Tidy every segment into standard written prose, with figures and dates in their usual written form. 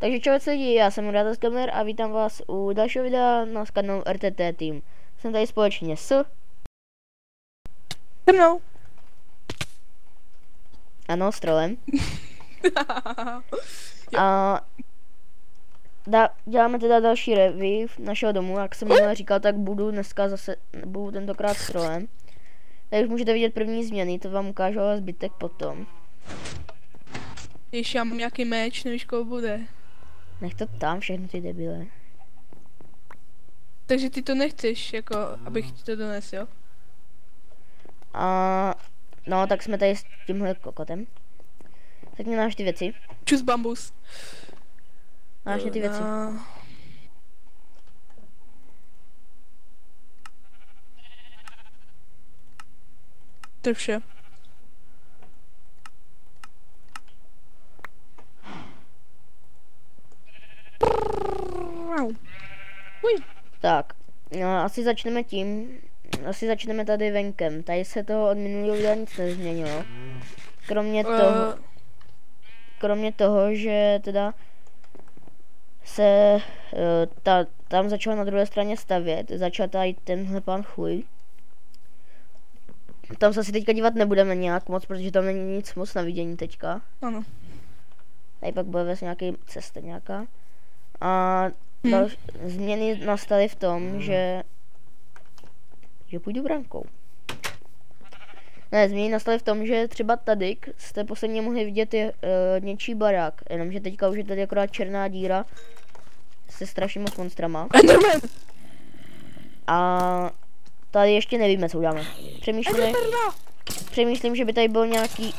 Takže čau lidi, já jsem Ráda Skamler a vítám vás u dalšího videa na kanálu RTT Team. Jsem tady společně s... mnou. Ano, s trolem. A... děláme teda další review našeho domu, jak jsem minule říkal, tak budu dneska zase, budu tentokrát s trolem. Tady už můžete vidět první změny, to vám ukážu, ale zbytek potom. Ještě já mám nějaký meč, nevíš, koho bude. Nech to tam, všechny ty debile. Takže ty to nechceš, jako, abych ti to donesl, jo? A... No, tak jsme tady s tímhle kokotem. Tak mě náš ty věci. Čus bambus. Náš ty věci. To je vše. Tak, no, asi začneme tady venkem. Tady se toho od minulého videa nic nezměnilo. Kromě toho, že teda se tam začal na druhé straně stavět, začal tady tenhle pan chuj. Tam se asi teďka dívat nebudeme nějak moc, protože tam není nic moc na vidění teďka. Ano. Tady pak bude vlastně nějaký cesta nějaká. A změny nastaly v tom, že půjdu brankou. Ne, změny nastaly v tom, že třeba tady jste posledně mohli vidět něčí barák, jenomže teďka už je tady akorát černá díra se strašně moc monstrama. Enderman! A tady ještě nevíme, co uděláme. Přemýšlím, že by tady byl nějaký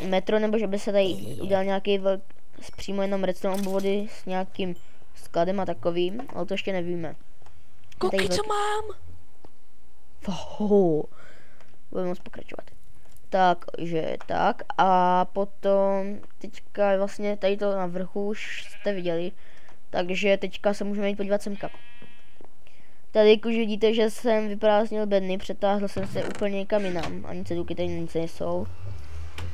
metro, nebo že by se tady udělal nějaký přímo jenom redstone obvody s nějakým skladem a takovým, ale to ještě nevíme. Koukej, co mám! Budeme moc pokračovat. Takže tak a potom teďka vlastně tady to na vrchu už jste viděli, takže teďka se můžeme jít podívat semka. Tady už vidíte, že jsem vyprázdnil bedny, přetáhl jsem se úplně někam jinam, ani cedulky tady nic nejsou.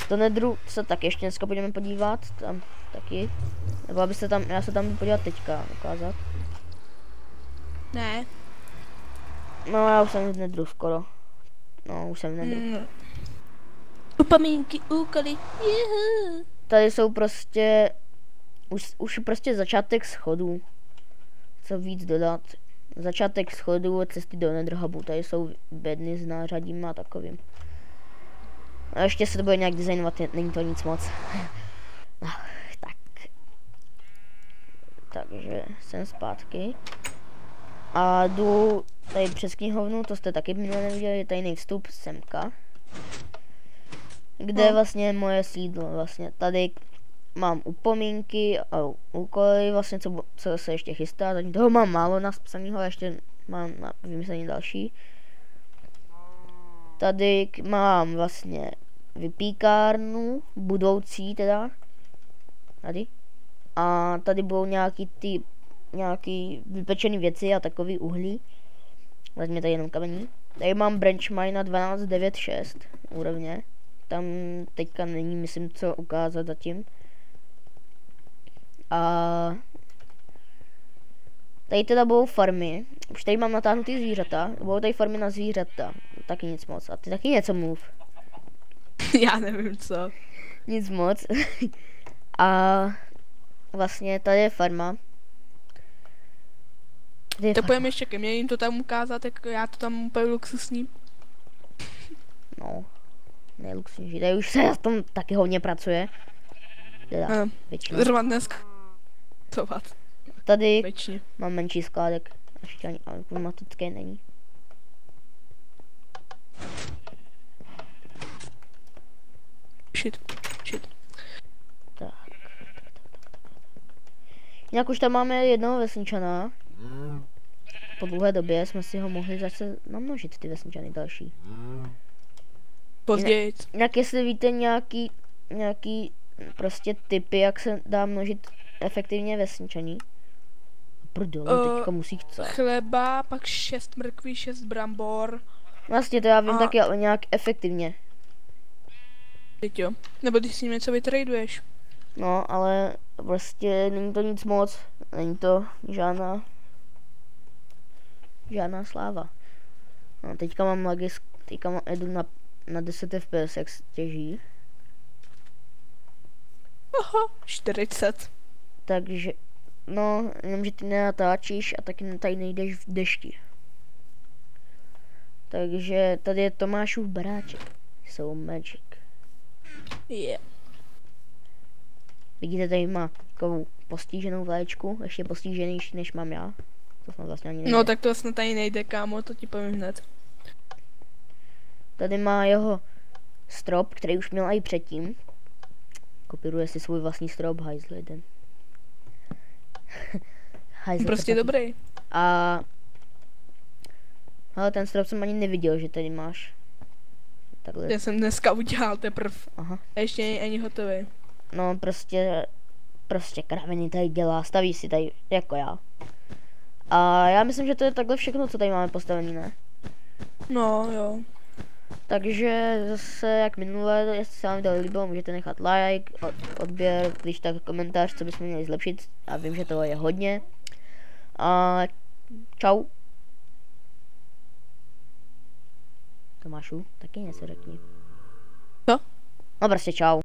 To nedru se tak ještě dneska půjdeme podívat, tam taky. Nebo abyste tam, já se tam jdu podívat teďka, ukázat. Ne. No já už jsem v nedru skoro. No už jsem v nedru. Upomínky, úkoly, juhu. Tady jsou prostě, už prostě začátek schodů. Co víc dodat. Začátek schodů od cesty do Netherhubu, tady jsou bedny s nářadím a takovým. A ještě se to bude nějak designovat, není to nic moc. Tak. Takže jsem zpátky. A jdu tady přes knihovnu, to jste taky minule neviděli, je tajný vstup semka. Kde vlastně moje sídlo, vlastně tady mám upomínky a úkoly, vlastně co se ještě chystá, zatím toho mám málo napsanýho, a ještě mám na vymyslení další. Tady mám vlastně vypíkárnu, budoucí teda, tady. A tady budou nějaký vypečený věci a takový uhlí. Vezměte tady jenom kamení. Tady mám branch mine na 12.9.6 úrovně. Tam teďka není, myslím, co ukázat zatím. A tady teda budou farmy. Už tady mám natáhnutý zvířata. Budou tady farmy na zvířata. Taky nic moc. A ty taky něco mluv. Já nevím co. Nic moc. A vlastně tady je farma. To půjdeme ještě ke mně, jim to tam ukázat, tak já to tam úplně luxusní. No, ne luxusní, tady už se na tom taky hodně pracuje. Teda, zrovna dneska. Tady mám menší skládek, ještě ani automatické není. Shit. Tak. Jinak už tam máme jednoho vesničana. Po dlouhé době jsme si ho mohli zase namnožit, ty vesničany další. Později. Jak jestli víte nějaký prostě tipy, jak se dá množit efektivně vesničaní? Prdele, teďka musí chcát. Chleba, pak 6 mrkví, 6 brambor. Vlastně to já vím taky, ale nějak efektivně. Teď jo. Nebo když s ním něco vytraduješ. No, ale Prostě není to nic moc, není to žádná sláva. No, teďka mám jedu na 10 FPS, jak těží. Aha, 40. Takže, no, jenomže ty nenatáčíš a taky tady nejdeš v dešti. Takže tady je Tomášův baráček. So magic. Yeah. Vidíte, tady má takovou postiženou vlaječku, ještě postiženější než mám já. To snad vlastně ani nejde. No tak to snad tady nejde, kámo, to ti povím hned. Tady má jeho strop, který už měl i předtím. Kopíruje si svůj vlastní strop, hajzl jeden. Hajzl Prostě to taky. dobrý. A... Ale ten strop jsem ani neviděl, že tady máš. Takhle. Já jsem dneska udělal teprve. Aha. A ještě není ani hotový. No prostě kraviny tady dělá, staví si tady jako já. A já myslím, že to je takhle všechno, co tady máme postavené, ne? No jo. Takže zase jak minule, jestli se vám to líbilo, můžete nechat like, odběr, když tak komentář, co bychom měli zlepšit. A vím, že toho je hodně. A čau. Tomášu, taky něco řekni. Co? No prostě čau.